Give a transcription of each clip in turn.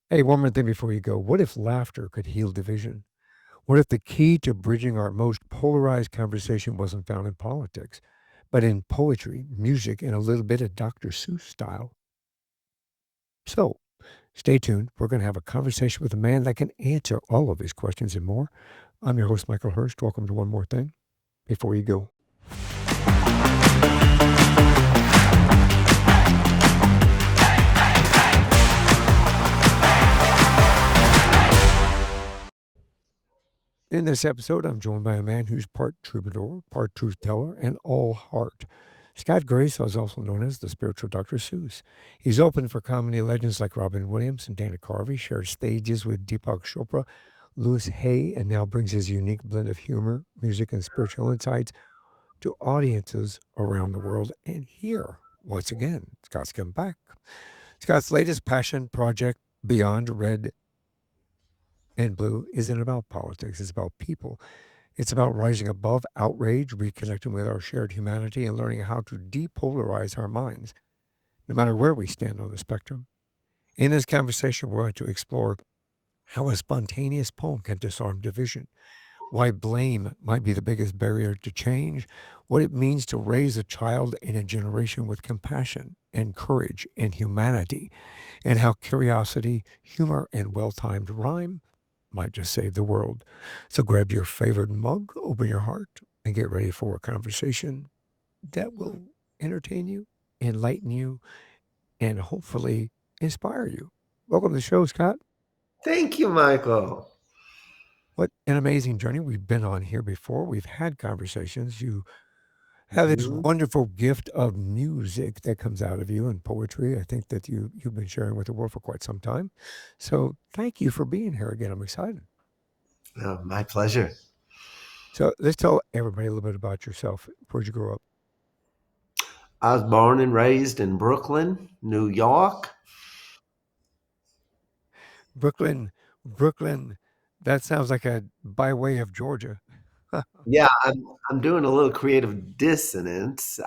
Hey, one more thing before you go. What if laughter could heal division? What if the key to bridging our most polarized conversation wasn't found in politics, but in poetry, music, and a little bit of Dr. Seuss style? So stay tuned. We're going to have a conversation with a man that can answer all of his questions and more. I'm your host, Michael Herst. Welcome to One More Thing. Before you go, in this episode, I'm joined by a man who's part troubadour, part truth teller, and all heart. Scott Grace is also known as the spiritual Dr. Seuss. He's opened for comedy legends like Robin Williams and Dana Carvey, shares stages with Deepak Chopra, Louis Hay, and now brings his unique blend of humor, music, and spiritual insights to audiences around the world. And here, once again, Scott's come back. Scott's latest passion project, Beyond Red and Blue, isn't about politics, it's about people. It's about rising above outrage, reconnecting with our shared humanity, and learning how to depolarize our minds, no matter where we stand on the spectrum. In this conversation, we're going to explore how a spontaneous poem can disarm division, why blame might be the biggest barrier to change, what it means to raise a child in a generation with compassion and courage and humanity, and how curiosity, humor, and well timed rhyme might just save the world. So grab your favorite mug, open your heart, and get ready for a conversation that will entertain you, enlighten you, and hopefully inspire you. Welcome to the show, Scott. Thank you, Michael. What an amazing journey we've been on here before. We've had conversations. You have this Mhm. wonderful gift of music that comes out of you and poetry. I think that you've been sharing with the world for quite some time. So thank you for being here again. I'm excited. My pleasure. So let's tell everybody a little bit about yourself. Where'd you grow up? I was born and raised in Brooklyn, New York. Brooklyn, Brooklyn. That sounds like a by way of Georgia. Yeah, I'm doing a little creative dissonance.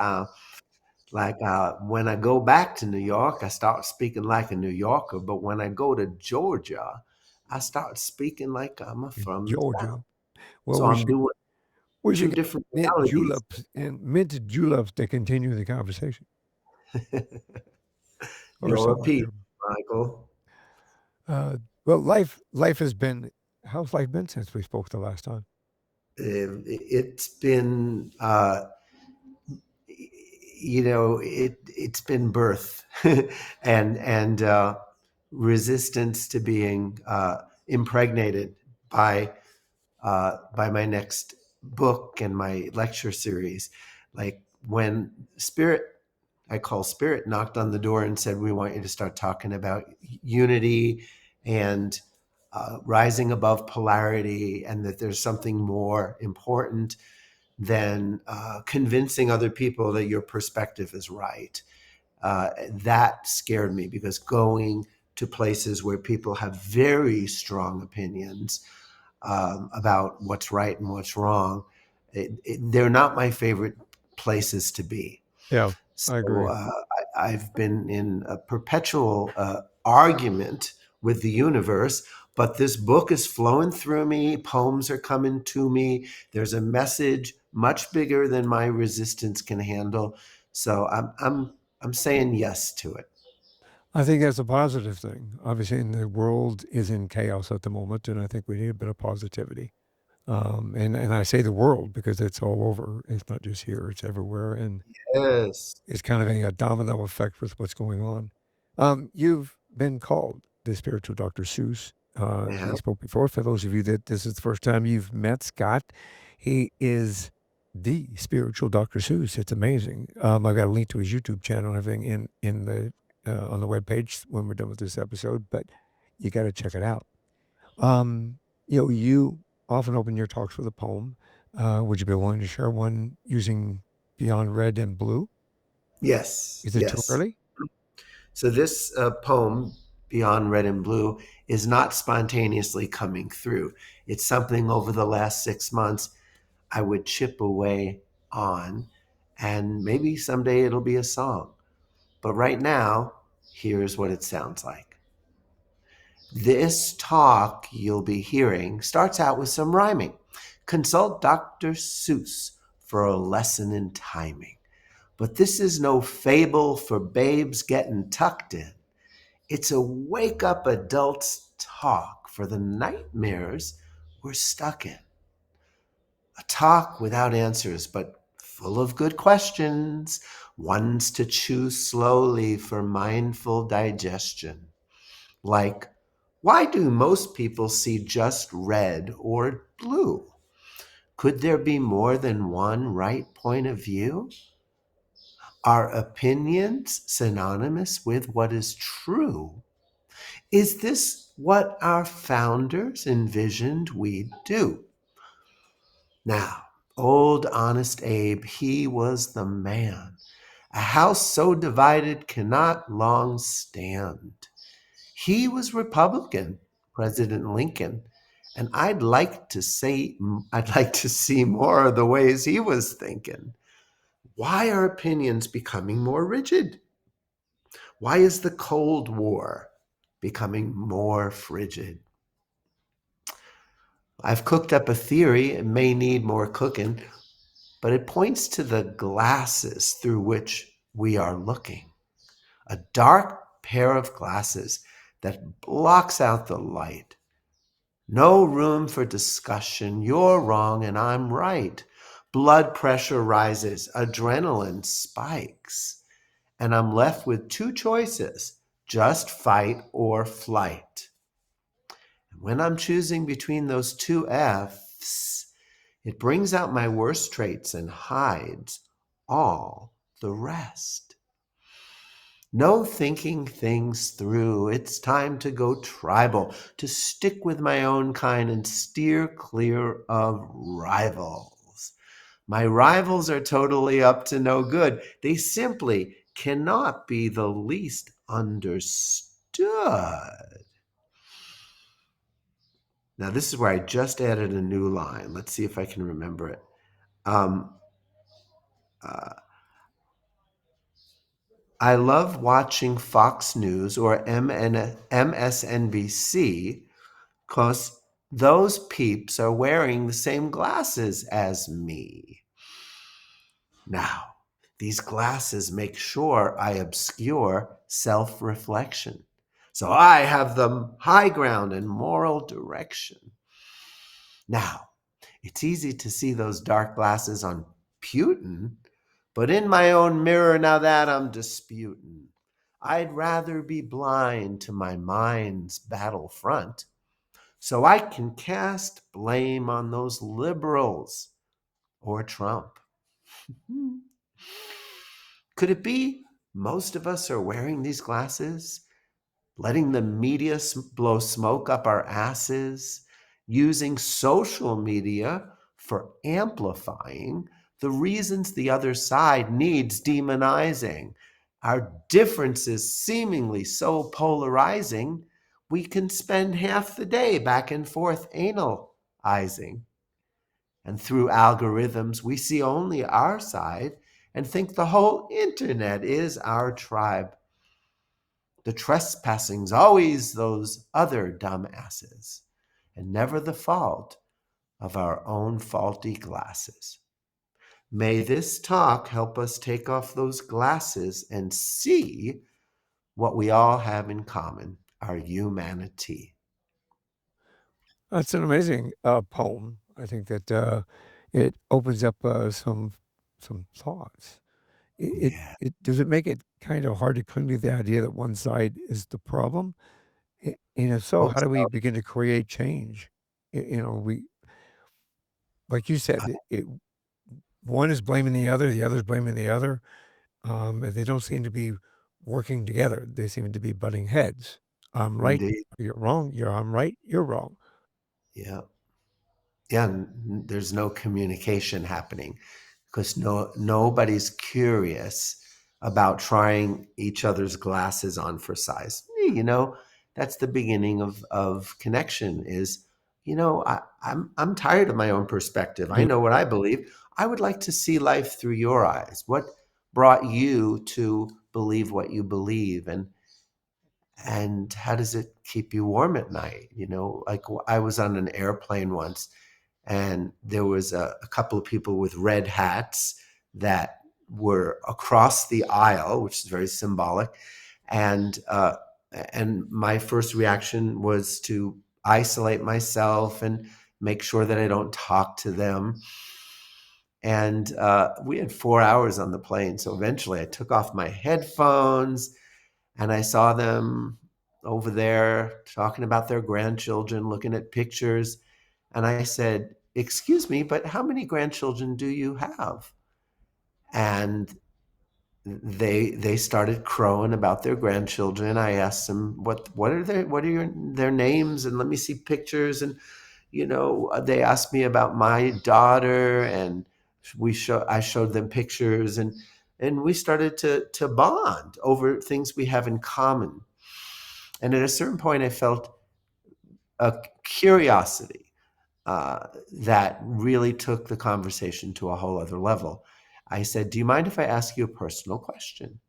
When I go back to New York, I start speaking like a New Yorker, but when I go to Georgia, I start speaking like I'm from the South. Georgia. Well, So I'm doing we two should get different mint realities. juleps and mint juleps to continue the conversation, or Your something like peace, that. Michael. Uh, well, life has been. How's life been since we spoke the last time? It's been it's been birth and resistance to being impregnated by my next book and my lecture series. Like when spirit I call spirit knocked on the door and said, we want you to start talking about unity and rising above polarity, and that there's something more important than convincing other people that your perspective is right. That scared me, because going to places where people have very strong opinions about what's right and what's wrong, they're not my favorite places to be. Yeah, I So agree. I've been in a perpetual argument with the universe, but this book is flowing through me. Poems are coming to me. There's a message much bigger than my resistance can handle. So I'm saying yes to it. I think that's a positive thing. Obviously, and the world is in chaos at the moment, and I think we need a bit of positivity. And I say the world because it's all over. It's not just here; it's everywhere, and Yes. it's kind of a domino effect with what's going on. You've been called the spiritual Dr. Seuss. Yeah. We spoke before. For those of you that this is the first time you've met Scott, he is the spiritual Dr. Seuss. It's amazing. I've got a link to his YouTube channel and everything in the on the webpage when we're done with this episode. But you got to check it out. Um, you often open your talks with a poem. Would you be willing to share one using Beyond Red and Blue? Yes. Is it too Yes. early? So this poem, Beyond Red and Blue, is not spontaneously coming through. It's something over the last 6 months I would chip away on, and maybe someday it'll be a song. But right now, here's what it sounds like. This talk you'll be hearing starts out with some rhyming. Consult Dr. Seuss for a lesson in timing. But this is no fable for babes getting tucked in. It's a wake up adults talk for the nightmares we're stuck in. A talk without answers, but full of good questions, ones to chew slowly for mindful digestion. Like, why do most people see just red or blue? Could there be more than one right point of view? Are opinions synonymous with what is true? Is this what our founders envisioned we'd do? Now, old honest Abe, he was the man. A house so divided cannot long stand. He was Republican, President Lincoln, and I'd like to see more of the ways he was thinking. Why are opinions becoming more rigid? Why is the Cold War becoming more frigid? I've cooked up a theory, it may need more cooking, but it points to the glasses through which we are looking. A dark pair of glasses that blocks out the light. No room for discussion. You're wrong and I'm right. Blood pressure rises, adrenaline spikes, and I'm left with two choices: just fight or flight. And when I'm choosing between those two F's, it brings out my worst traits and hides all the rest. No thinking things through. It's time to go tribal, to stick with my own kind and steer clear of rivals. My rivals are totally up to no good. They simply cannot be the least understood. Now, this is where I just added a new line. Let's see if I can remember it. Um, uh, I love watching Fox News or MSNBC because those peeps are wearing the same glasses as me. Now, these glasses make sure I obscure self reflection. So I have the high ground and moral direction. Now, it's easy to see those dark glasses on Putin, but in my own mirror, now that I'm disputing, I'd rather be blind to my mind's battlefront so I can cast blame on those liberals or Trump. Could it be most of us are wearing these glasses, letting the media blow smoke up our asses, using social media for amplifying the reasons the other side needs demonizing? Our differences seemingly so polarizing, we can spend half the day back and forth analyzing. And through algorithms, we see only our side and think the whole internet is our tribe. The trespassing's always those other dumbasses, and never the fault of our own faulty glasses. May this talk help us take off those glasses and see what we all have in common, our humanity. That's an amazing poem. I think that it opens up some thoughts. Yeah. It does it make it kind of hard to cling to the idea that one side is the problem? And if so, Hope how do we so. begin to create change? We like you said, one is blaming the other is blaming the other, and they don't seem to be working together. They seem to be butting heads. I'm right, Indeed. you're wrong. I'm right, you're wrong. Yeah. Yeah. There's no communication happening because nobody's curious about trying each other's glasses on for size. That's the beginning of connection. Is I'm tired of my own perspective. I know what I believe. I would like to see life through your eyes. What brought you to believe what you believe? And how does it keep you warm at night? Like I was on an airplane once, and there was a couple of people with red hats that were across the aisle, which is very symbolic. And my first reaction was to isolate myself and make sure that I don't talk to them. And we had 4 hours on the plane, so eventually I took off my headphones, and I saw them over there talking about their grandchildren, looking at pictures. And I said, "Excuse me, but how many grandchildren do you have?" And they started crowing about their grandchildren. I asked them, what are their names, and let me see pictures. And they asked me about my daughter, and I showed them pictures, and we started to bond over things we have in common. And at a certain point, I felt a curiosity that really took the conversation to a whole other level. I said, "Do you mind if I ask you a personal question?"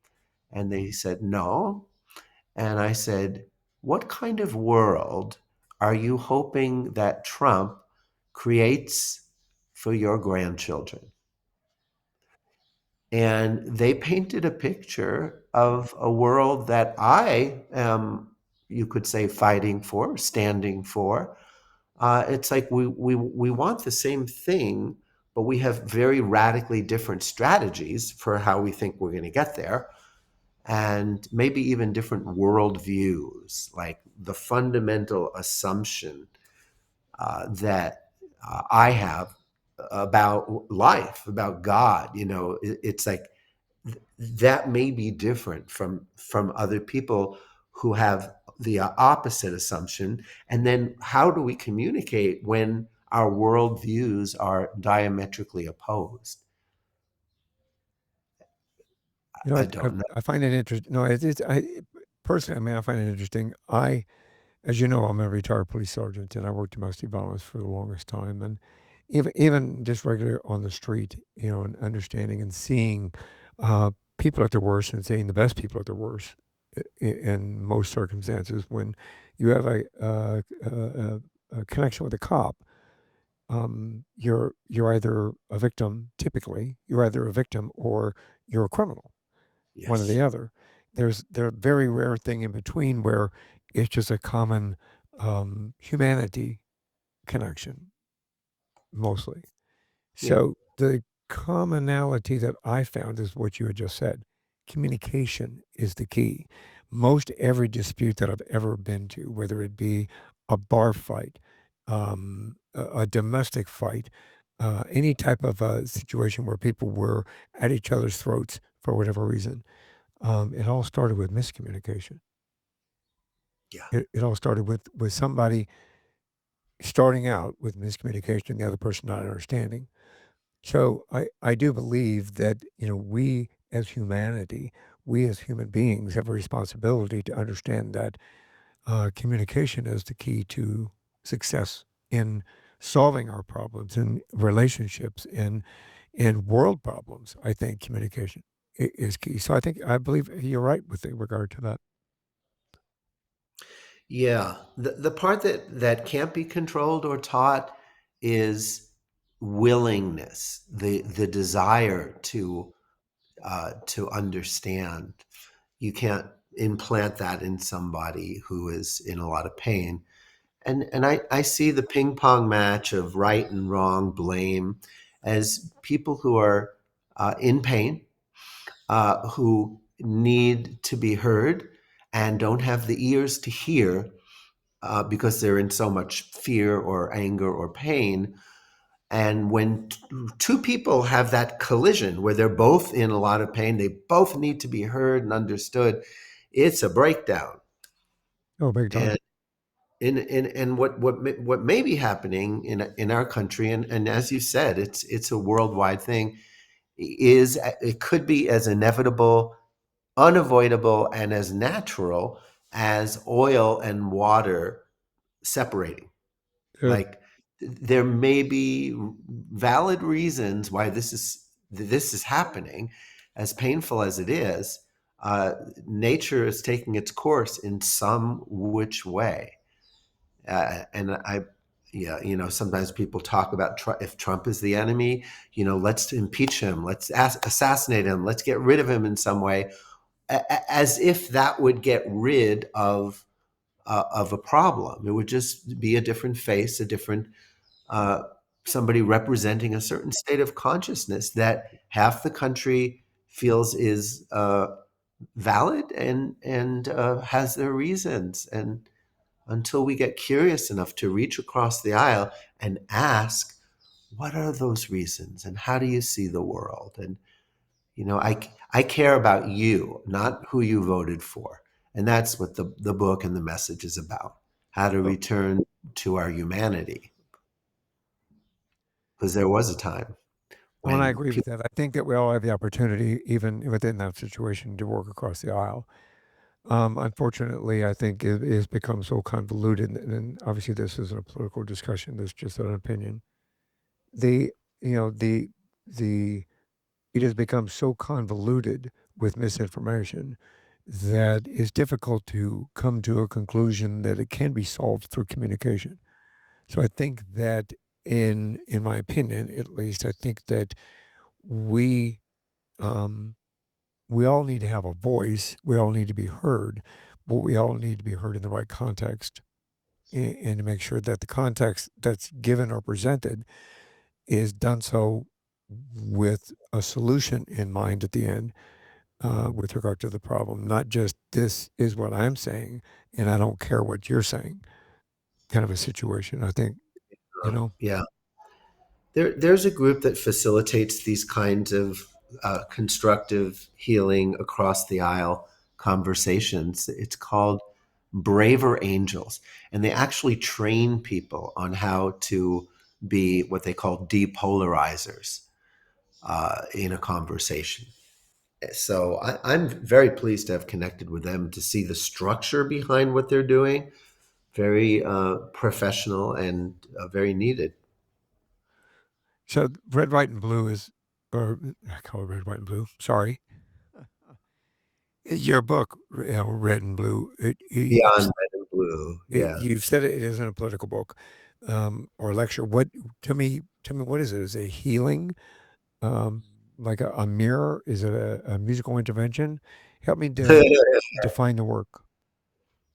And they said, "No." And I said, "What kind of world are you hoping that Trump creates for your grandchildren?" And they painted a picture of a world that I am, you could say, fighting for, standing for. It's like we want the same thing, but we have very radically different strategies for how we think we're going to get there, and maybe even different worldviews. Like the fundamental assumption that I have about life, about God, it's like that may be different from other people who have the opposite assumption. And then how do we communicate when our worldviews are diametrically opposed? I don't know. I find it interesting. No, I personally, I mean, I find it interesting. As you know, I'm a retired police sergeant, and I worked domestic violence for the longest time. And even just regular on the street, and understanding and seeing uh, people at their worst and seeing the best people at their worst in most circumstances. When you have a connection with a cop, you're either a victim. Typically, you're either a victim or you're a criminal, one or the Yes. other. There's a very rare thing in between where it's just a common humanity connection, mostly. Yeah. So the commonality that I found is what you had just said. Communication is the key. Most every dispute that I've ever been to, whether it be a bar fight, a domestic fight, any type of a situation where people were at each other's throats for whatever reason, it all started with miscommunication. Yeah. It all started with somebody starting out with miscommunication, the other person not understanding. So I do believe that, we as humanity, we as human beings have a responsibility to understand that communication is the key to success in solving our problems in relationships in world problems. I think communication is key. So I believe you're right with regard to that. Yeah. The part that can't be controlled or taught is willingness, the desire to understand. You can't implant that in somebody who is in a lot of pain. And I see the ping pong match of right and wrong, blame, as people who are in pain, who need to be heard and don't have the ears to hear because they're in so much fear or anger or pain. And when two people have that collision where they're both in a lot of pain, they both need to be heard and understood, it's a breakdown. Oh, big time. And what may be happening in our country, and as you said, it's a worldwide thing, is it could be as inevitable, unavoidable, and as natural as oil and water separating. Sure. Like there may be valid reasons why this is happening, as painful as it is. uh, nature is taking its course in some which way. And I, yeah, sometimes people talk about if Trump is the enemy, let's impeach him, let's assassinate him, let's get rid of him in some way, as if that would get rid of a problem. It would just be a different face, a different uh, somebody representing a certain state of consciousness that half the country feels is valid and has their reasons. And until we get curious enough to reach across the aisle and ask, what are those reasons, and how do you see the world? And I care about you, not who you voted for. And that's what the book and the message is about: how to Oh, return to our humanity. Because there was a time well, and I when agree with people, that. I think that we all have the opportunity, even within that situation, to work across the aisle. Unfortunately, I think it has become so convoluted, and obviously this isn't a political discussion. This is just an opinion. The you know the it has become so convoluted with misinformation that it's difficult to come to a conclusion that it can be solved through communication. So I think that, in my opinion, at least, I think that we um, we all need to have a voice. We all need to be heard, but we all need to be heard in the right context, and to make sure that the context that's given or presented is done so with a solution in mind at the end, with regard to the problem, not just this is what I'm saying and I don't care what you're saying kind of a situation. I think, you know, yeah, there's a group that facilitates these kinds of constructive healing across the aisle conversations. It's called Braver Angels, and they actually train people on how to be what they call depolarizers in a conversation. So I'm very pleased to have connected with them, to see the structure behind what they're doing. Very professional and very needed. so red, white, and blue is, or I call it red, white, and blue. Sorry. Your book, Red and Blue, Beyond red and blue. Yeah. you've said it isn't a political book, or a lecture. Tell me, what is it? Is it healing? Um, like a mirror? Is it a musical intervention? Help me to define the work.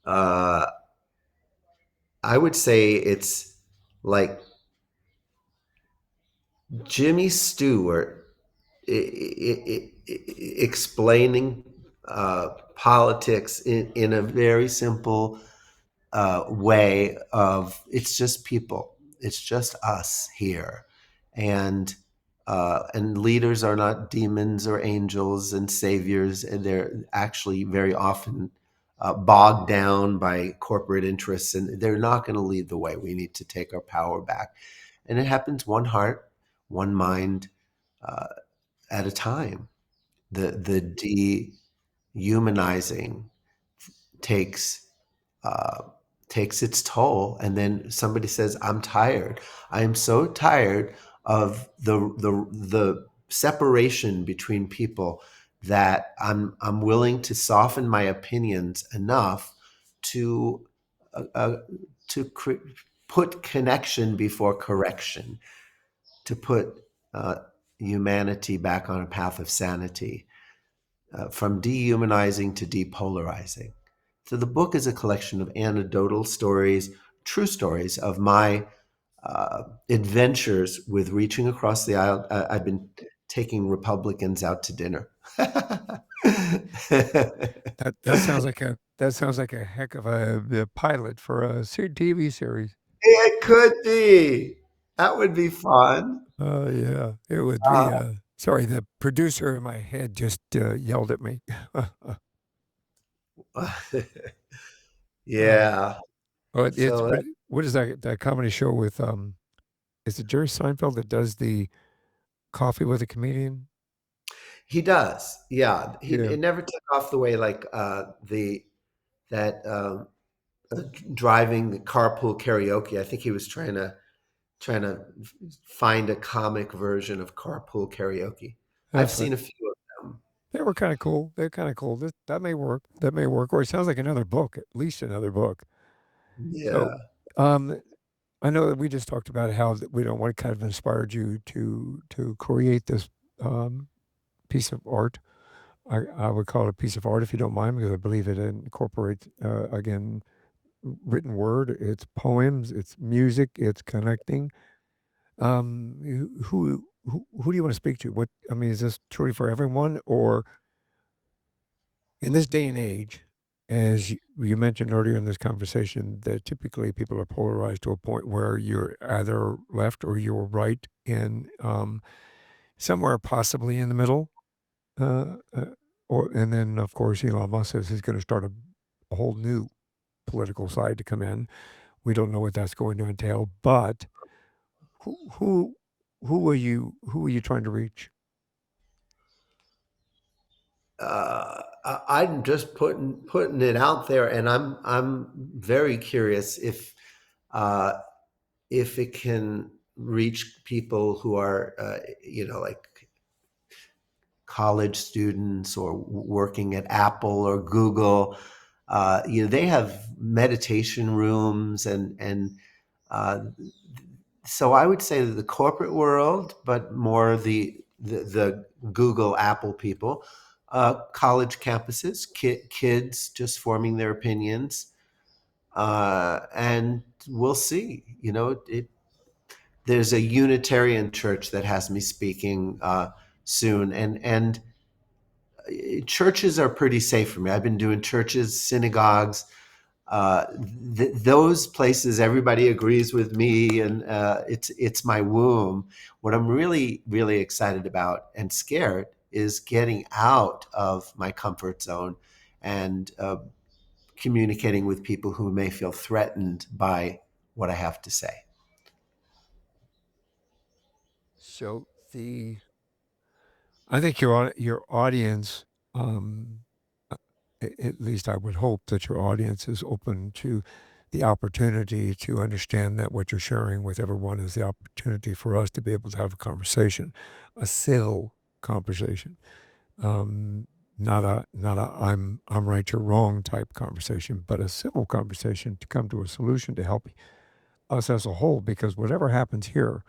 uh, I would say it's like Jimmy Stewart explaining politics in a very simple way of, it's just people, it's just us here, and leaders are not demons or angels and saviors, and they're actually very often bogged down by corporate interests, and they're not going to lead the way. We need to take our power back, and it happens one heart, one mind uh, at a time. The dehumanizing takes uh, takes its toll, and then somebody says, "I'm tired. I am so tired of the separation between people that I'm willing to soften my opinions enough to uh, uh, to put connection before correction, to put uh, humanity back on a path of sanity, from dehumanizing to depolarizing." So the book is a collection of anecdotal stories, true stories of my adventures with reaching across the aisle. I've been taking Republicans out to dinner. That sounds like a heck of a pilot for a TV series. It could be. That would be fun. Oh yeah, it would be. Uh, Sorry, the producer in my head just yelled at me. uh, yeah. oh, it's So what is that comedy show with is it Jerry Seinfeld that does the coffee with a comedian? he does. Yeah. Yeah, It never took off the way like the that driving the carpool karaoke. I think he was trying to find a comic version of carpool karaoke. I've that's seen what a few of them. They were kind of cool. They're kind of cool. That may work. That may work. Or it sounds like another book, at least another book. So, Yeah. um, I know that we just talked about how that we don't what kind of inspired you to create this um, piece of art. I would call it a piece of art if you don't mind, because I believe it incorporates again written word. It's poems. It's music. It's connecting. Who do you want to speak to? What I mean, is this truly for everyone, or in this day and age, as you mentioned earlier in this conversation, that typically people are polarized to a point where you're either left or you're right, and somewhere possibly in the middle. Uh, uh, and then of course Elon Musk says he's going to start a whole new political side to come in. We don't know what that's going to entail, but who who who are you trying to reach? I'm just putting it out there, and I'm very curious uh, if it can reach people who are like college students or working at Apple or Google. They have meditation rooms uh, so I would say that the corporate world, but more the Google Apple people, college campuses, kids just forming their opinions, and we'll see. There's a Unitarian church that has me speaking soon, and churches are pretty safe for me. I've been doing churches, synagogues, those places. Everybody agrees with me, and it's my womb. What I'm really really excited about and scared is getting out of my comfort zone and communicating with people who may feel threatened by what I have to say. So the I think your audience, um, at least I would hope that your audience is open to the opportunity to understand that what you're sharing with everyone is the opportunity for us to be able to have a conversation, a civil conversation, um, not a I'm right, you're wrong type conversation, but a civil conversation to come to a solution to help us as a whole. Because whatever happens here,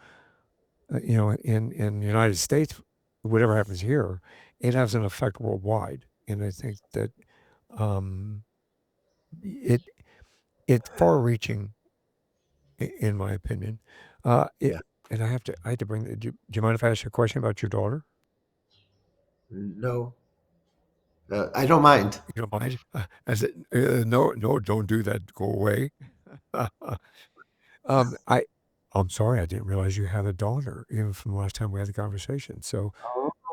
in the United States, whatever happens here, it has an effect worldwide, and I think that um, it it's far-reaching, in my opinion. Yeah. And I had to bring. Do you mind if I ask you a question about your daughter? No, I don't mind. You don't mind? I said, no, no, don't do that. Go away. um, I, I'm sorry, I didn't realize you had a daughter, even from the last time we had the conversation. So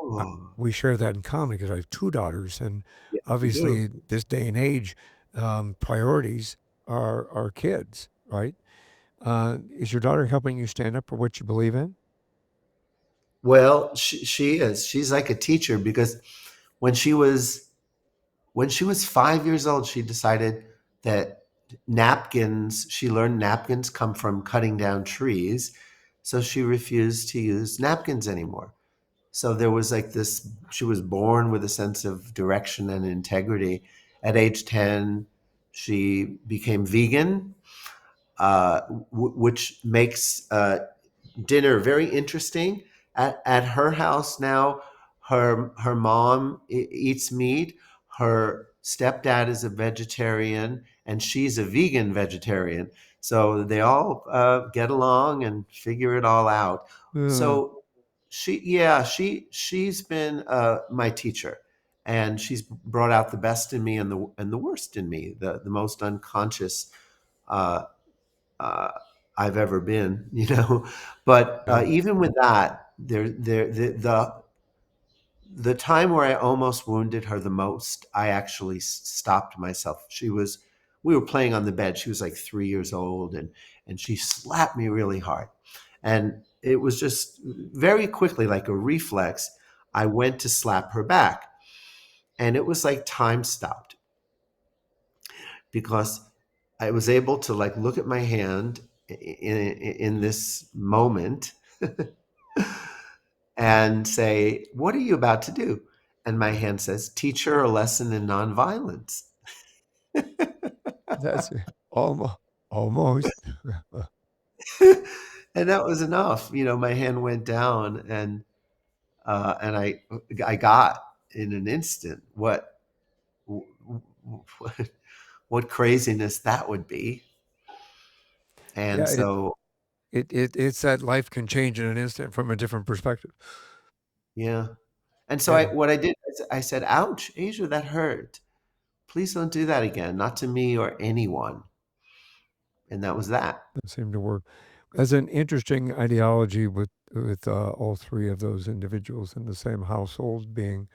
Oh, we share that in common because I have 2 daughters, and yes, you do. obviously, this day and age, priorities are kids, right? Is your daughter helping you stand up for what you believe in? Well, she is. She's like a teacher because when she was when she was 5 years old, she decided that she learned napkins come from cutting down trees. So she refused to use napkins anymore. So there was like this, she was born with a sense of direction and integrity. At age 10, she became vegan, which makes dinner very interesting. At her house now, her mom eats meat. Her stepdad is a vegetarian, and she's a vegan vegetarian. So they all get along and figure it all out. Uh, So she's been my teacher, and she's brought out the best in me and the worst in me, the most unconscious uh, uh, I've ever been, you know. But yeah. even with that, the time where I almost wounded her the most, I actually stopped myself. We were playing on the bed. She was like 3 years old, and she slapped me really hard, and it was just very quickly, like a reflex. I went to slap her back, and it was like time stopped because I was able to like look at my hand in this moment and say, "What are you about to do?" And my hand says, "Teach her a lesson in nonviolence." That's almost almost. And that was enough. My hand went down, and I got in an instant what what craziness that would be. And Yeah, so, it's that life can change in an instant from a different perspective. yeah. And so Yeah, what I did is I said, "Ouch, Asia, that hurt. Please don't do that again, not to me or anyone." And that was that. that seemed to work. As an interesting ideology with all three of those individuals in the same household being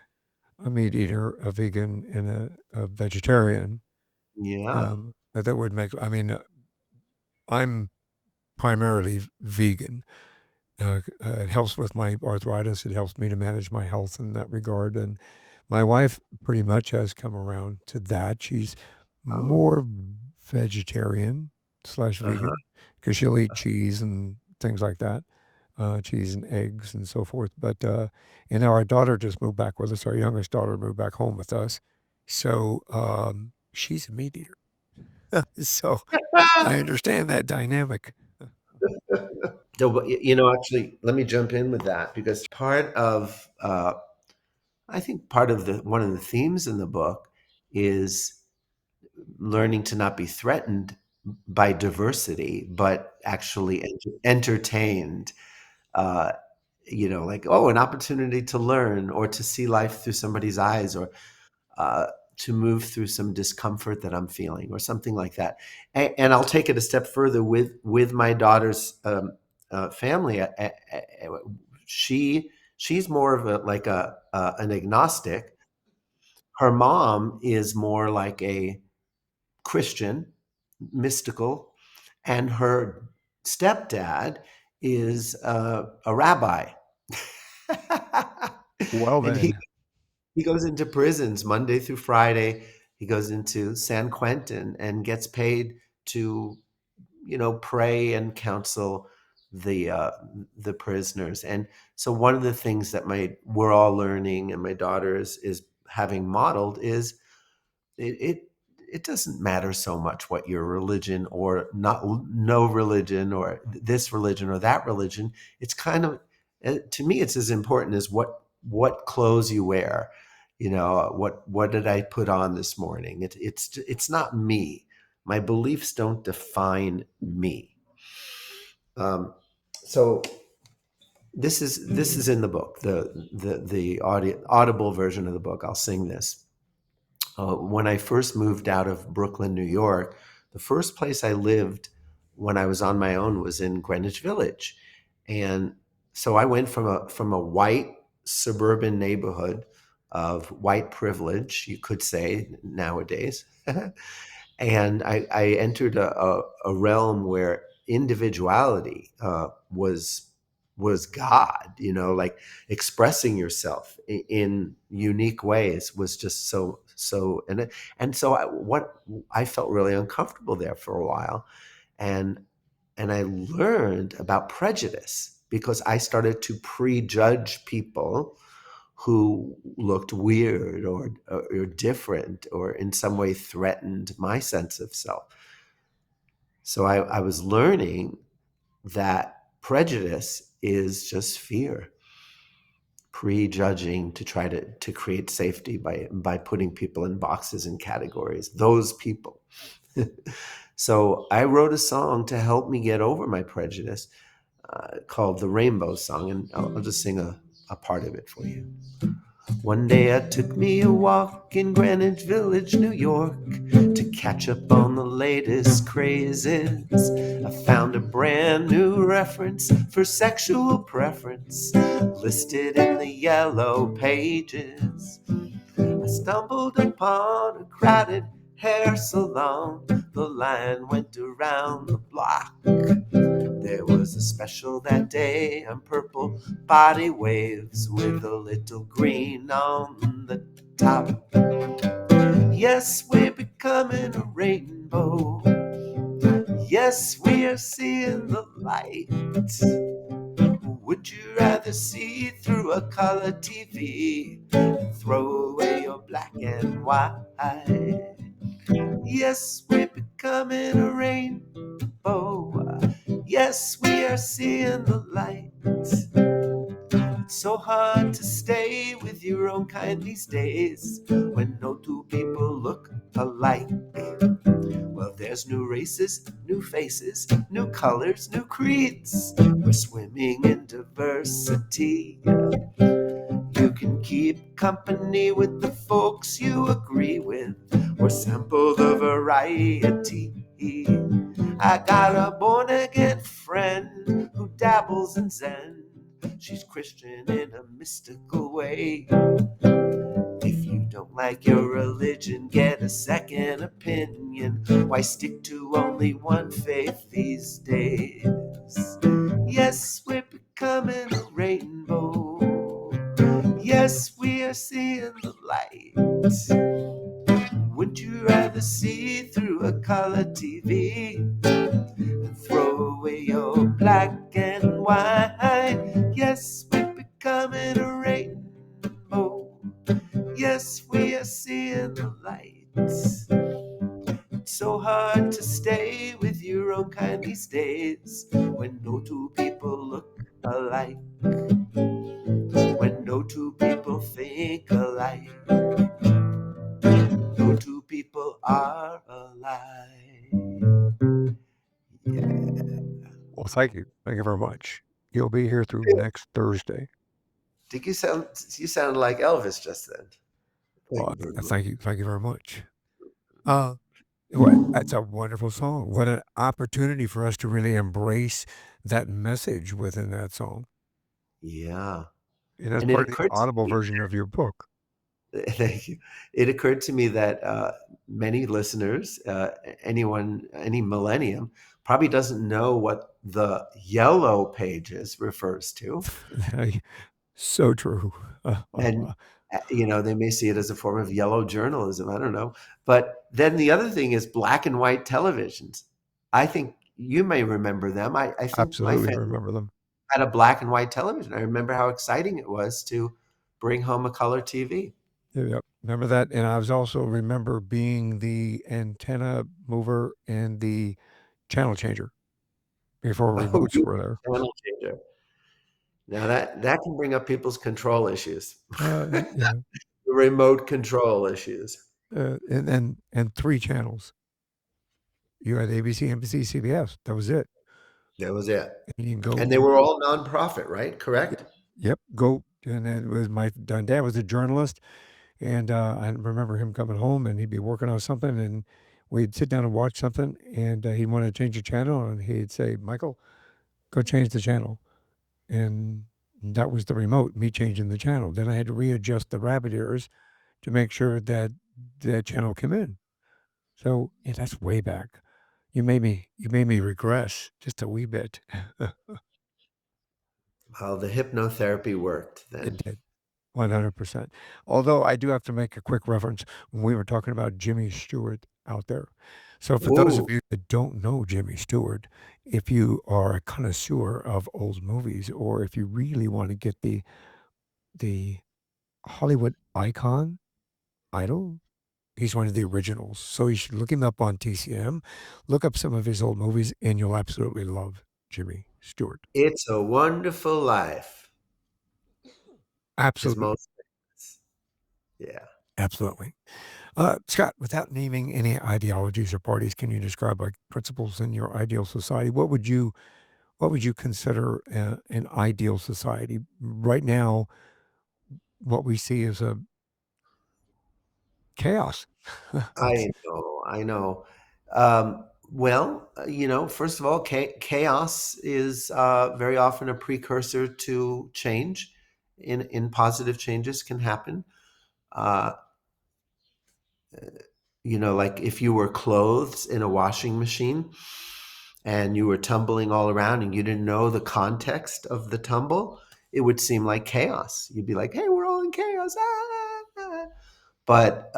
a meat eater, a vegan, and a vegetarian. Yeah. That would make. I mean, I'm primarily vegan. It helps with my arthritis. It helps me to manage my health in that regard. And my wife pretty much has come around to that. She's Oh. more vegetarian slash Uh-huh. vegan because she'll eat cheese and things like that, cheese and eggs and so forth. But and now our daughter just moved back with us. Our youngest daughter moved back home with us, so she's a meat eater. So I understand that dynamic. So, actually, let me jump in with that because I think part of one of the themes in the book is learning to not be threatened by diversity, but actually entertained. Uh, like, oh, an opportunity to learn or to see life through somebody's eyes, or uh, to move through some discomfort that I'm feeling, or something like that. And I'll take it a step further with my daughter's family. She's more of a like a an agnostic. Her mom is more like a Christian, mystical, and her stepdad is a rabbi. Well, And he then, he goes into prisons Monday through Friday. He goes into San Quentin and gets paid to, pray and counsel the uh, the prisoners. And so one of the things that my we're all learning, and my daughter is having modeled, is it, it it doesn't matter so much what your religion or not, no religion, or this religion or that religion. It's kind of, to me, it's as important as what clothes you wear. What did I put on this morning? It's not me. My beliefs don't define me. So this is in the book, the audible version of the book. I'll sing this. When I first moved out of Brooklyn, New York, the first place I lived when I was on my own was in Greenwich Village. And so I went from a white suburban neighborhood of white privilege, you could say nowadays, and I entered a realm where individuality was God. Like expressing yourself in unique ways was just so. And so I felt really uncomfortable there for a while, and I learned about prejudice because I started to prejudge people who looked weird, or different, or in some way threatened my sense of self. So I was learning that prejudice is just fear, prejudging to try to create safety by putting people in boxes and categories. Those people. So I wrote a song to help me get over my prejudice, called the Rainbow Song, and I'll just sing a part of it for you. One day I took me a walk in Greenwich Village, New York, to catch up on the latest crazes. I found a brand new reference for sexual preference listed in the yellow pages. I stumbled upon a crowded hair salon. The line went around the block. There was a special that day on purple body waves with a little green on the top. Yes, we're becoming a rainbow. Yes, we are seeing the light. Would you rather see through a color TV and throw away your black and white? Yes, we're becoming a rainbow. Yes, we are seeing the light. It's so hard to stay with your own kind these days when no two people look alike. Well, there's new races, new faces, new colors, new creeds. We're swimming in diversity. You can keep company with the folks you agree with, or sample the variety. I got a born again friend who dabbles in Zen. She's Christian in a mystical way. If you don't like your religion, get a second opinion. Why stick to only one faith these days? Yes, we're becoming a rainbow. Yes, we are seeing the light. Would you rather see through a color TV and throw away your black and white? Yes, we're becoming a rainbow. Yes, we are seeing the lights. It's so hard to stay with your own kind these days when no two people look alike, when no two people think alike, no two people are alike. Yeah. Well, thank you. Thank you very much. You'll be here through next Thursday. Did you sound like Elvis just then? Thank Well, you very much. thank you. Thank you very much. Uh, what? That's a wonderful song. What an opportunity for us to really embrace that message within that song. Yeah. And that's And it part of the occurred to audible me version of your book. Thank you. It occurred to me that many listeners, any millennium, probably doesn't know what the yellow pages refers to, So true. and they may see it as a form of yellow journalism. I don't know, but then the other thing is black and white televisions. I think you may remember them. I think my Absolutely family remember them. had a black and white television. I remember how exciting it was to bring home a color TV. Yep. Remember that. And I was also remember being the antenna mover and the channel changer before Oh, remotes you were there. channel changer. Now that can bring up people's control issues, Yeah. remote control issues. And three channels. You had ABC, NBC, CBS. That was it. That was it. And you can And go, they were all nonprofit, right? y- Correct? yep, go. And it was my dad was a journalist, and I remember him coming home, and he'd be working on something, and we'd sit down and watch something, and he'd want to change the channel, and he'd say, "Michael, go change the channel," and that was the remote, me changing the channel. Then I had to readjust the rabbit ears to make sure that that channel came in. So yeah, that's way back. You made me regress just a wee bit. Well, the hypnotherapy worked It then. did, 100%. Although I do have to make a quick reference when we were talking about Jimmy Stewart out there. So for those of Ooh, you that don't know Jimmy Stewart, if you are a connoisseur of old movies, or if you really want to get the Hollywood icon idol, he's one of the originals. So you should look him up on TCM, look up some of his old movies, and you'll absolutely love Jimmy Stewart. it's a wonderful life. His Absolutely, most famous. Yeah. absolutely. Scott, without naming any ideologies or parties, can you describe like principles in your ideal society? What would you consider an ideal society? Right now, what we see is a chaos. I know, I know. Well, first of all, chaos is very often a precursor to change. In positive changes can happen. Uh, like if you were clothes in a washing machine and you were tumbling all around and you didn't know the context of the tumble, it would seem like chaos. You'd be like, "Hey, we're all in chaos!" Ah. But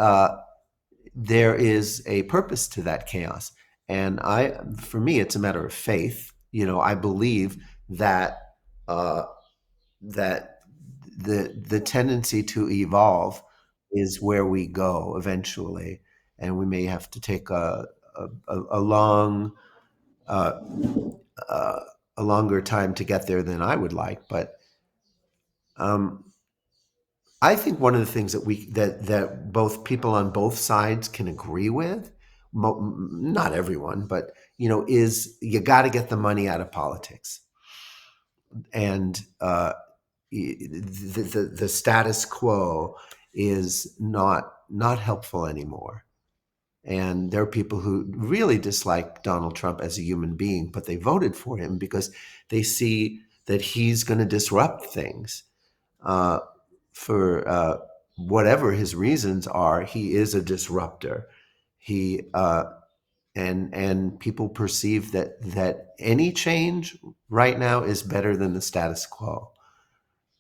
there is a purpose to that chaos. For me, it's a matter of faith. I believe that that the tendency to evolve is where we go eventually, and we may have to take a long uh, uh, a longer time to get there than I would like. But um, I think one of the things that that both people on both sides can agree with, not everyone, but is you got to get the money out of politics, and the status quo is not helpful anymore. And there are people who really dislike Donald Trump as a human being, but they voted for him because they see that he's going to disrupt things. Uh, for whatever his reasons are, he is a disruptor. He and people perceive that any change right now is better than the status quo.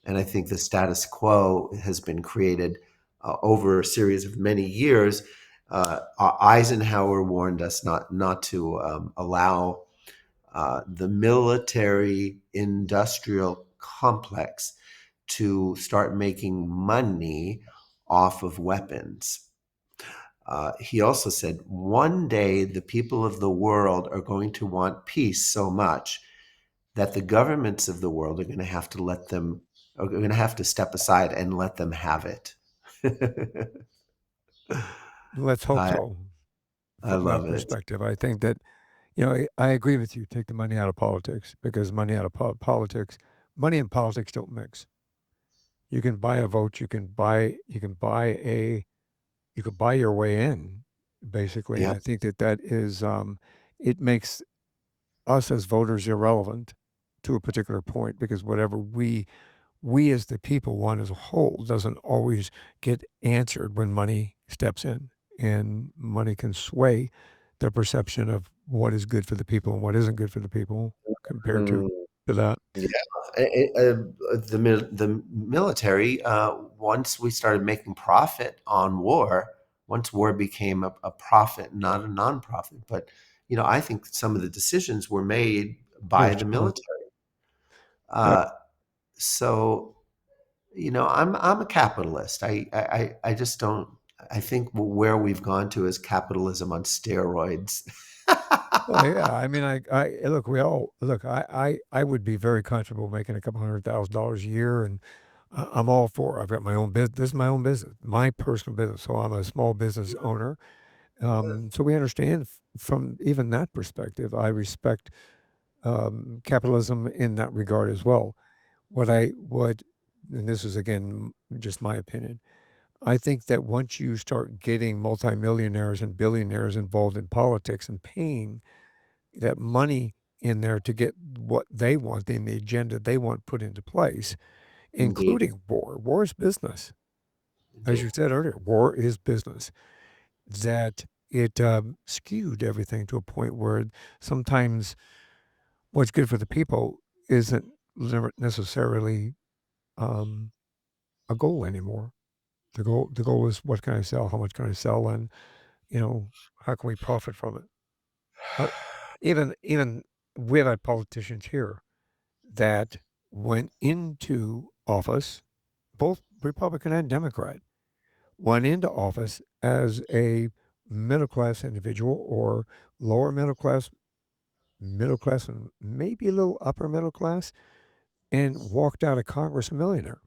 And I think the status quo has been created over a series of many years. Eisenhower warned us not to allow the military industrial complex to start making money off of weapons. He also said, one day the people of the world are going to want peace so much that the governments of the world are going to have to step aside and let them have it. Let's hope I, so. I From that love it. perspective, I think that I agree with you. Take the money out of politics because money out of politics, money and politics don't mix. You can buy a vote. You can buy your way in, basically. And Yeah. I think that is it makes us as voters irrelevant to a particular point because whatever we as the people want as a whole doesn't always get answered when money steps in, and money can sway the perception of what is good for the people and what isn't good for the people compared Mm, to that. yeah. The military, once we started making profit on war, once war became a profit, not a nonprofit, but I think some of the decisions were made by Based the on military. uh, Uh, so I'm a capitalist. I just don't. I think where we've gone to is capitalism on steroids. well, yeah, I mean, I look, we all look. I would be very comfortable making a couple $100,000 a year, and I'm all for. I've got my own business. This is my own business, my personal business. So I'm a small business owner. So we understand from even that perspective. I respect capitalism in that regard as well. What, and this is again just my opinion. I think that once you start getting multimillionaires and billionaires involved in politics and paying that money in there to get what they want in the agenda they want put into place, Indeed, including war. War is business. As indeed. you said earlier, war is business. That it skewed everything to a point where sometimes what's good for the people isn't necessarily um, a goal anymore. The goal is what can I sell, how much can I sell, and how can we profit from it. Uh, even we've had politicians here that went into office, both Republican and Democrat, went into office as a middle class individual or lower middle class, and maybe a little upper middle class, and walked out of Congress a millionaire.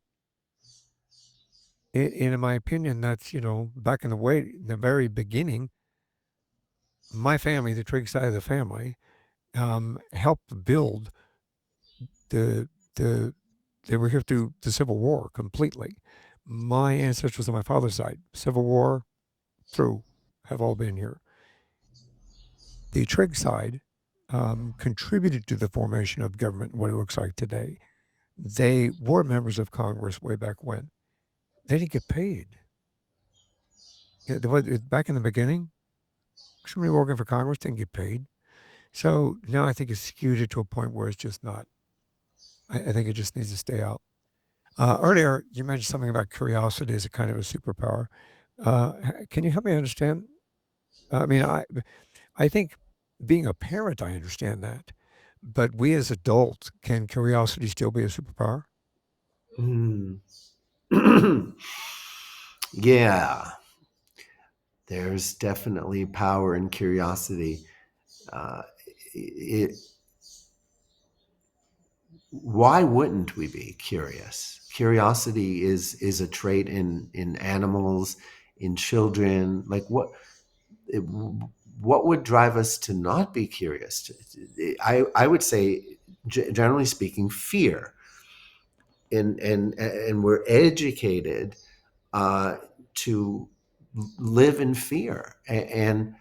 And in my opinion, that's back in the very beginning, my family, the Trigg side of the family, helped build the the they were here through the Civil War completely. My ancestors on my father's side, Civil War through, have all been here. The Trigg side contributed to the formation of government, what it looks like today. They were members of Congress way back when. They didn't get paid. Back in the beginning, somebody working for Congress didn't get paid. So now I think it's skewed it to a point where it's just not. I think it just needs to stay out. Earlier, you mentioned something about curiosity as a kind of a superpower. Can you help me understand? I mean, I think being a parent, I understand that, but we as adults, can curiosity still be a superpower? Mm. Yeah, there's definitely power in curiosity. Uh, it, why wouldn't we be curious? Curiosity is a trait in animals, in children. Like it, what would drive us to not be curious? I would say, generally speaking, fear. And we're educated uh, to live in fear, and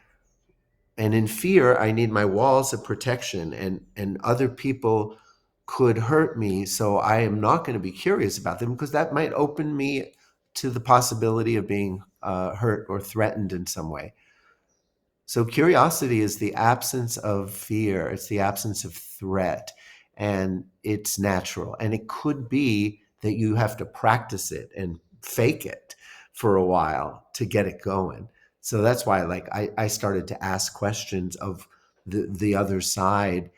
in fear I need my walls of protection, and other people could hurt me, so I am not going to be curious about them because that might open me to the possibility of being hurt or threatened in some way. So curiosity is the absence of fear, it's the absence of threat, and it's natural. And it could be that you have to practice it and fake it for a while to get it going. So that's why, like, I started to ask questions of the other side,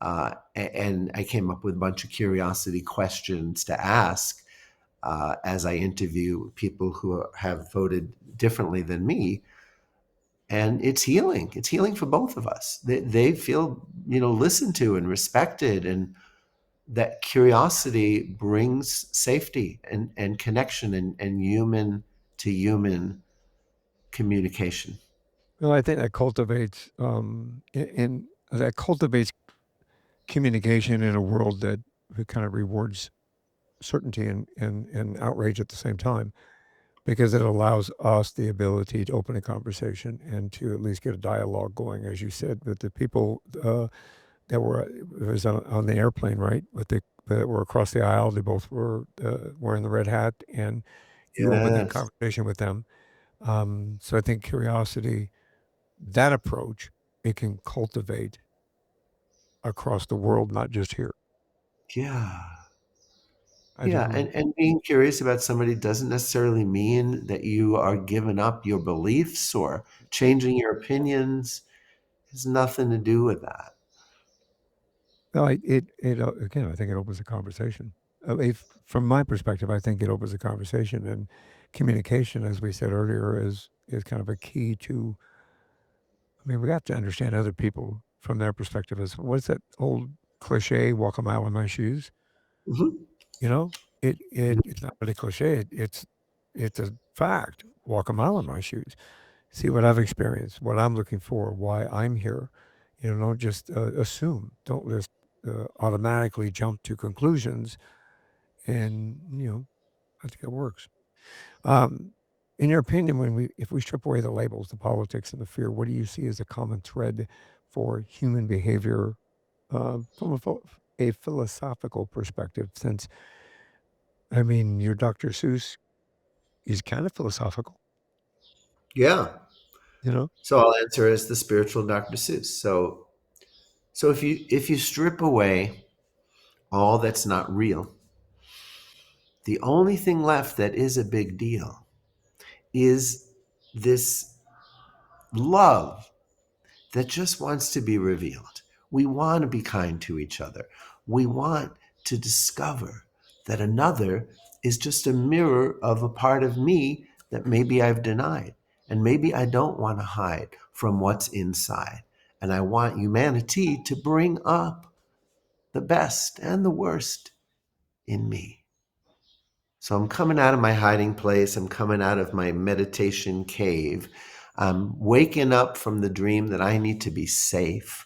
and I came up with a bunch of curiosity questions to ask as I interview people who have voted differently than me, and it's healing. It's healing for both of us. They feel, listened to and respected, and that curiosity brings safety and connection and human to human communication. Well, I think that cultivates that cultivates communication in a world that kind of rewards certainty and outrage at the same time, because it allows us the ability to open a conversation and to at least get a dialogue going, as you said, with the people that were it was on the airplane, right? With the that were across the aisle, they both were wearing the red hat, and you opened that Yes. conversation with them. So I think curiosity, that approach, it can cultivate across the world, not just here. Yeah. I do Yeah. believe. And being curious about somebody doesn't necessarily mean that you are giving up your beliefs or changing your opinions. It has nothing to do with that. No, again, I think it opens a conversation. If from my perspective, I think it opens a conversation, and communication, as we said earlier, is kind of a key to. I mean, we have to understand other people from their perspective. As what's that old cliche? Walk a mile in my shoes. Mhm. You know, it's not really cliche. It's a fact. Walk a mile in my shoes. See what I've experienced, what I'm looking for, why I'm here. Don't just assume. Don't just automatically jump to conclusions. And I think it works. Um, in your opinion, if we strip away the labels, the politics, and the fear, what do you see as a common thread for human behavior from a philosophical perspective? Since I mean, your Dr. Seuss is kind of philosophical, Yeah. you know. So I'll answer as the spiritual Dr. Seuss. So if you strip away all that's not real, the only thing left that is a big deal is this love that just wants to be revealed. We want to be kind to each other. We want to discover that another is just a mirror of a part of me that maybe I've denied. And maybe I don't want to hide from what's inside. And I want humanity to bring up the best and the worst in me. So I'm coming out of my hiding place. I'm coming out of my meditation cave. I'm waking up from the dream that I need to be safe,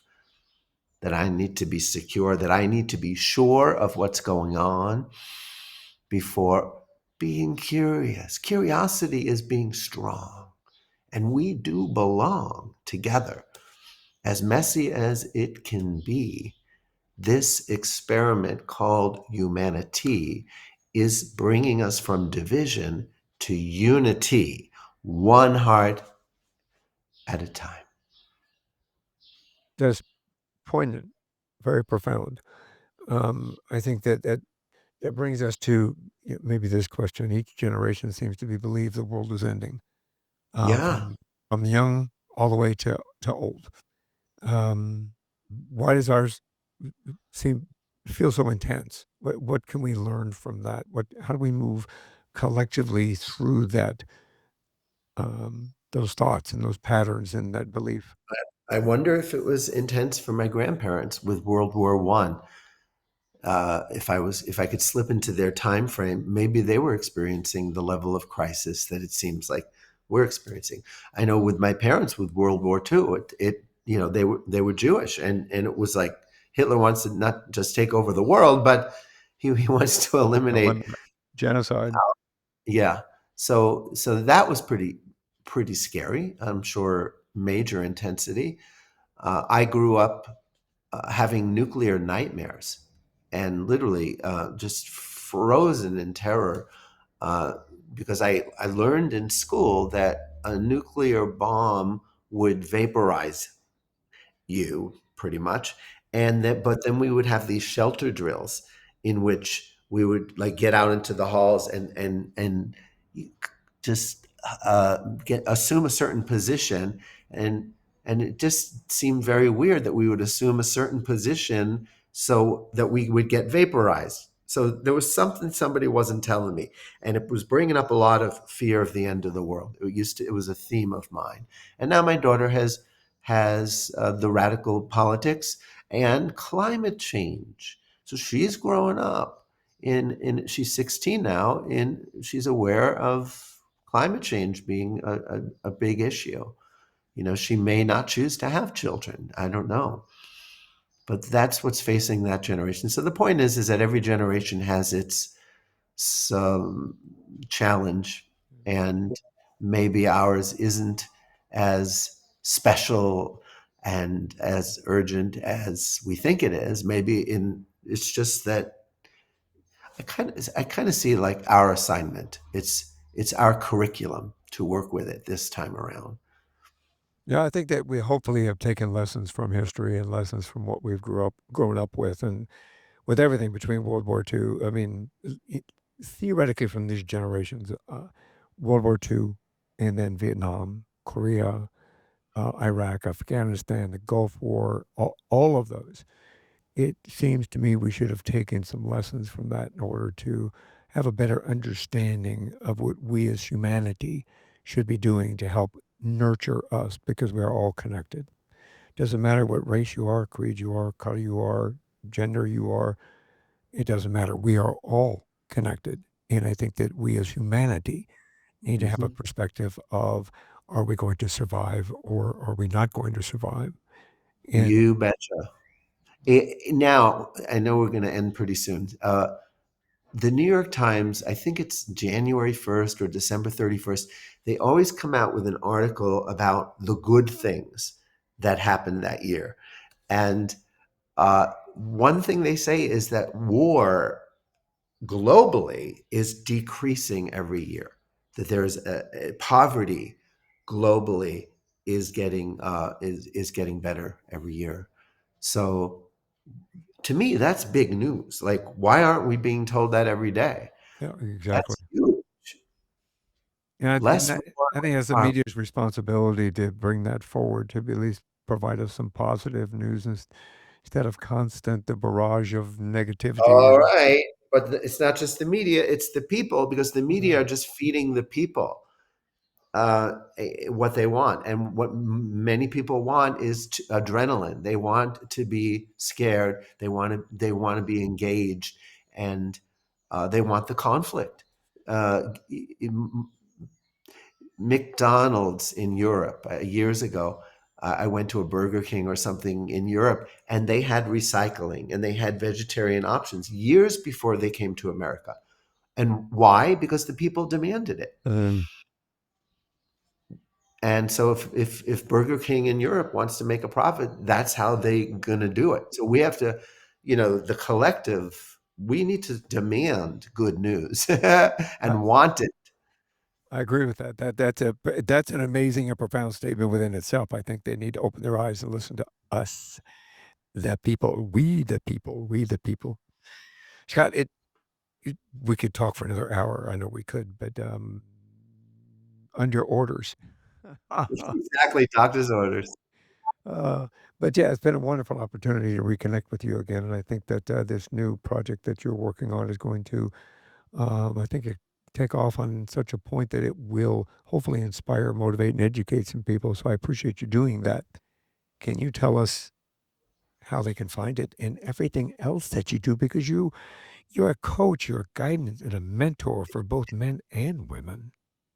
that I need to be secure, that I need to be sure of what's going on before being curious. Curiosity is being strong, and we do belong together. As messy as it can be, this experiment called humanity is bringing us from division to unity, one heart at a time. That's poignant, very profound. I think that brings us to maybe this question. Each generation seems to be believe the world is ending, uh, Yeah. from from young all the way to old. Um, why does ours seem? feels so intense. What can we learn from that? How do we move collectively through that, those thoughts and those patterns and that belief? I wonder if it was intense for my grandparents with World War One. If I could slip into their time frame, maybe they were experiencing the level of crisis that it seems like we're experiencing. I know with my parents with World War Two, it you know they were Jewish, and it was like Hitler wants to not just take over the world, but he wants to eliminate. Eliminate genocide. Yeah, so that was pretty scary. I'm sure major intensity. I grew up having nuclear nightmares and literally just frozen in terror uh, because I learned in school that a nuclear bomb would vaporize you pretty much, and that but then we would have these shelter drills in which we would like get out into the halls and just get assume a certain position, and it just seemed very weird that we would assume a certain position so that we would get vaporized. So there was something somebody wasn't telling me, and it was bringing up a lot of fear of the end of the world. It was a theme of mine, and now my daughter has the radical politics and climate change. So she's growing up in she's 16 now, and she's aware of climate change being a big issue. You know, she may not choose to have children. I don't know. But that's what's facing that generation. So the point is that every generation has its some challenge, and maybe ours isn't as special and as urgent as we think it is. Maybe in it's just that I kind of see it like our assignment. It's our curriculum to work with it this time around. Yeah, I think that we hopefully have taken lessons from history and lessons from what we've grown up with, and with everything between World War II. I mean, theoretically, from these generations, World War II, and then Vietnam, Korea, Iraq, Afghanistan, the Gulf War, all of those. It seems to me we should have taken some lessons from that in order to have a better understanding of what we as humanity should be doing to help nurture us because we are all connected. Doesn't matter what race you are, creed you are, color you are, gender you are, it doesn't matter. We are all connected. And I think that we as humanity need to have a Mhm. perspective of, are we going to survive or are we not going to survive? And You betcha. Now, I know we're going to end pretty soon. The New York Times, I think it's January 1st or December 31st, they always come out with an article about the good things that happened that year. And one thing they say is that war globally is decreasing every year, that there's poverty globally is getting better every year. So to me, that's big news. Like, why aren't we being told that every day? yeah, exactly. That's huge. And Less that, war, I think less it's the harm. media's responsibility to bring that forward, to at least provide us some positive news instead of constant the barrage of negativity All and right. But it's not just the media, it's the people, because the yeah, media are just feeding the people what they want. And what many people want is adrenaline. They want to be scared. They want to be engaged, and they want the conflict. McDonald's in Europe years ago. I went to a Burger King or something in Europe, and they had recycling and they had vegetarian options years before they came to America. And why? Because the people demanded it. um, And so if Burger King in Europe wants to make a profit, that's how they gonna do it. So we have to, the collective, we need to demand good news I, and want it. I agree with that. That's an amazing and profound statement within itself. I think they need to open their eyes and listen to us, the people, we the people. Scott, we could talk for another hour. I know we could, but under orders. Exactly, doctor's orders. Uh, but yeah, it's been a wonderful opportunity to reconnect with you again, and I think that this new project that you're working on is going to, I think, take off on such a point that it will hopefully inspire, motivate, and educate some people. So I appreciate you doing that. Can you tell us how they can find it and everything else that you do? Because you're a coach, you're a guidance, and a mentor for both men and women.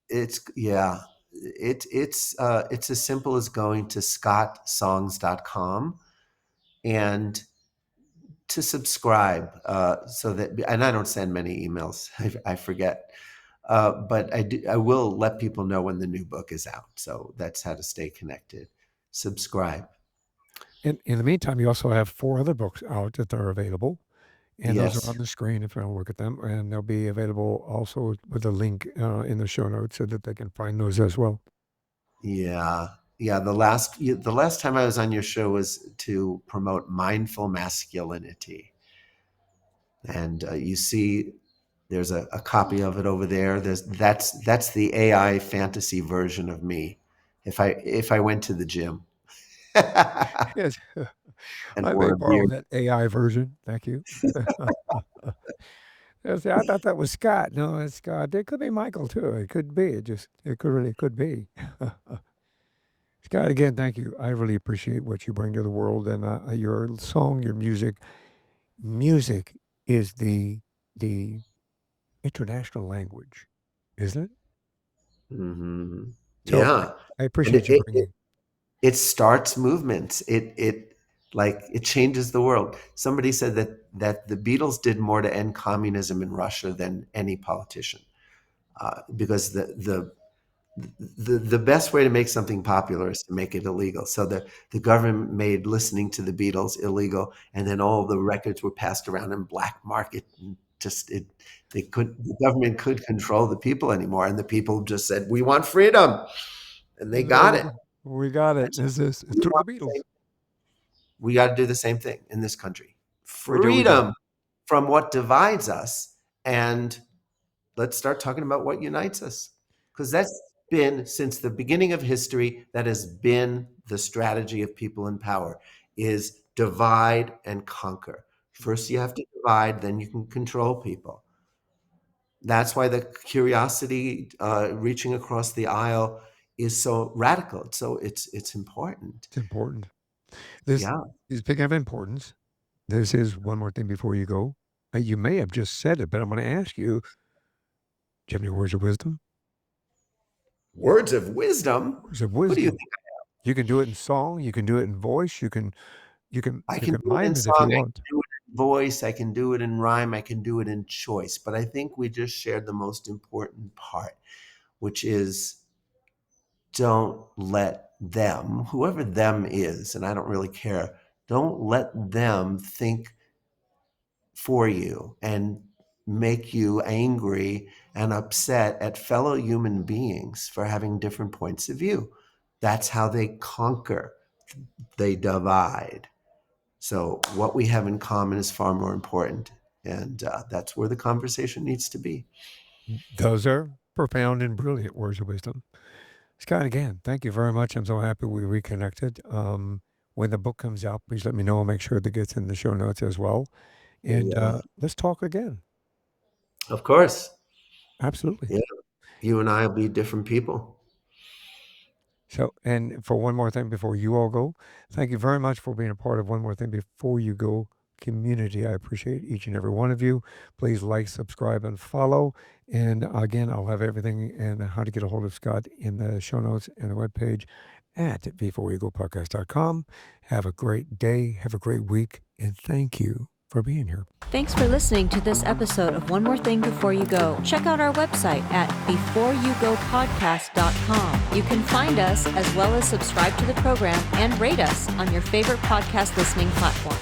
It's yeah. It's as simple as going to scottsongs.com and to subscribe, so that, and I don't send many emails. I forget. But I will let people know when the new book is out. So that's how to stay connected. Subscribe. And in the meantime, you also have 4 other books out that are available, and those are Yes. on the screen if you want to look at them, and they'll be available also with a link in the show notes so that they can find those as well. Yeah. Yeah. The last time I was on your show was to promote mindful masculinity. And you see there's a copy of it over there. That's the AI fantasy version of me. If I went to the gym and Yes, I may wore a borrow beard. that AI version. Thank you. Yes, I thought that was Scott. No, it's Scott. It could be Michael too. It could be. It could really could be. Scott, again, thank you. I really appreciate what you bring to the world and your song, your music. Music is the international language, isn't it? Hmm. So Yeah. I And appreciate you bringing. it starts movements. It changes the world. Somebody said that the Beatles did more to end communism in Russia than any politician, because the best way to make something popular is to make it illegal. So the government made listening to the Beatles illegal, and then all the records were passed around in black market. And just it, the government couldn't control the people anymore, and the people just said, "We want freedom," and they There got we it. go. We got it. That's This is we through the want the Beatles. same. We got to do the same thing in this country. We do. Freedom from what divides us, and let's start talking about what unites us. Because that's been, since the beginning of history, that has been the strategy of people in power, is divide and conquer. First you have to divide, then you can control people. That's why the curiosity, reaching across the aisle, is so radical. So it's important. It's important. This Yeah. is big of importance. This is one more thing before you go. You may have just said it, but I'm going to ask you, do you have any words of wisdom? Words of wisdom. Words of What do you wisdom. think? You can do it in song. You can do it in voice. I You can can do it in mime it if song, you I want. can do it in voice, I can do it in rhyme, I can do it in choice. But I think we just shared the most important part, which is don't let them, whoever them is, and I don't really care, don't let them think for you and make you angry and upset at fellow human beings for having different points of view. That's how they conquer, they divide. So, what we have in common is far more important. And that's where the conversation needs to be. Those are profound and brilliant words of wisdom. Scott, again, thank you very much. I'm so happy we reconnected. When the book comes out, please let me know. I'll make sure that gets in the show notes as well. And Yeah, let's talk again. of course. Absolutely. Yeah. You and I will be different people. So, and for one more thing before you all go, thank you very much for being a part of One More Thing Before You Go community. I appreciate each and every one of you. Please like, subscribe, and follow. And again, I'll have everything and how to get a hold of Scott in the show notes and the webpage at beforeyougopodcast.com. Have a great day. Have a great week. And thank you for being here. Thanks for listening to this episode of One More Thing Before You Go. Check out our website at beforeyougopodcast.com. You can find us as well as subscribe to the program and rate us on your favorite podcast listening platform.